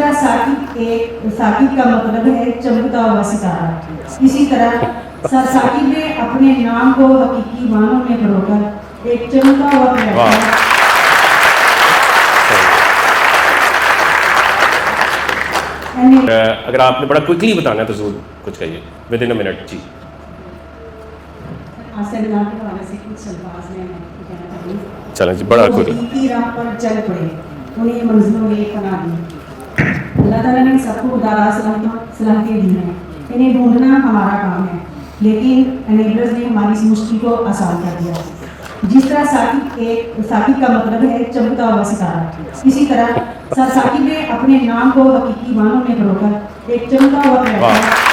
طرح ثاقب کا مطلب ہے چمکتا ہوا ستارہ، اسی طرح سر ثاقب نے اپنے نام کو حقیقی معنوں میں پرو کر ایک چمکتا ہوا پلیٹفارم اگر آپ نے بڑا کوئکلی بتانا ہے تو ضرور کچھ کہیے ود ان اے منٹ. جی سیمینار کے حوالے سے کچھ الفاظ میں کہنا چاہوں گی. چلیں جی بڑا کوئکلی. کی راہ پر چل پڑے انہیں منزلوں میں پناہ دی. اللہ تعالیٰ نے سب کو خداراز صلاحیتیں دی ہیں، انہیں ڈھونڈنا ہمارا کام ہے، لیکن انیبلرز نے ہماری اس مشکل کو آسان کر دیا. جس طرح ثاقب کا مطلب ہے چمکتا ہوا ستارہ، اسی طرح سر ثاقب نے اپنے نام کو حقیقی معنوں میں پرو کر ایک چمکتا ہوا پلیٹفارم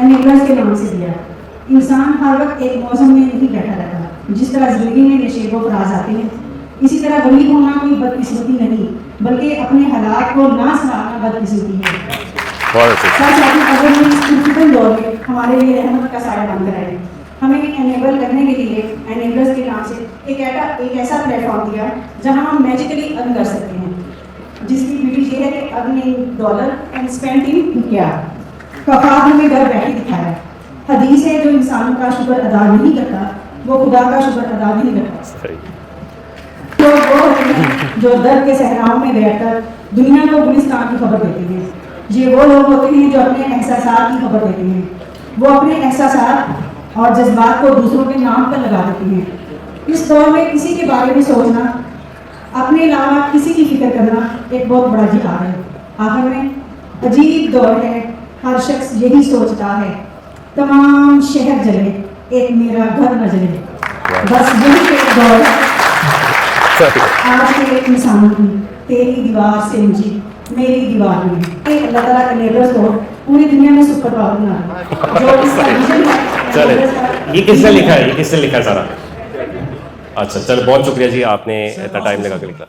انیبلرز کے نام سے دیا. انسان ہر وقت ایک موسم میں نہیں بیٹھا رہتا. جس طرح زندگی میں نشیب و فراز آتے ہیں، اسی طرح غریب ہونا کوئی بدقسمتی نہیں بلکہ اپنے حالات کو نہ سنبھالنا بدقسمتی ہے. اگر اس کرٹیکل دور میں ہمارے لیے رحمت کا سایہ بن کر آئے، ہمیں انیبل کرنے کے لیے انیبلرز کے نام سے ایک ایسا پلیٹ فارم دیا جہاں ہم میجیکلی ارن کر سکتے ہیں، جس کی بیوٹی یہ ہے کہ earn in dollar and spend in کیا کا خواب ہمیں گھر بیٹھے دکھایا. حدیث ہے جو انسان کا شکر ادا نہیں کرتا وہ خدا کا شکر ادا نہیں کرتا. تو وہ جو درد کے صحراؤں میں بیٹھ کر دنیا کو گلستان کی خبر دیتے ہیں. یہ وہ لوگ ہوتے ہیں جو اپنے احساسات کی خبر دیتے ہیں. وہ اپنے احساسات اور جذبات کو دوسروں کے نام پر لگا دیتے ہیں. اس دور میں کسی کے بارے میں سوچنا، اپنے علاوہ کسی کی فکر کرنا ایک بہت بڑا جہاد ہے. آخر میں عجیب دور ہے، ہر شخص یہی سوچتا ہے تمام شہر جلے ایک میرا گھر نہ جلے. بس یہی ایک دور آج کے انسانوں کی تیری دیوار سے مجھے میری دیوار میں. اللہ تعالیٰ انیبلرز کو پوری دنیا میں سپر پاور بنا جو اس کا ویژن ہے. چلے یہ کس نے لکھا ہے، یہ کس نے لکھا ہے سارا؟ اچھا چلو بہت شکریہ جی، آپ نے اتنا ٹائم لگا کے لکھا.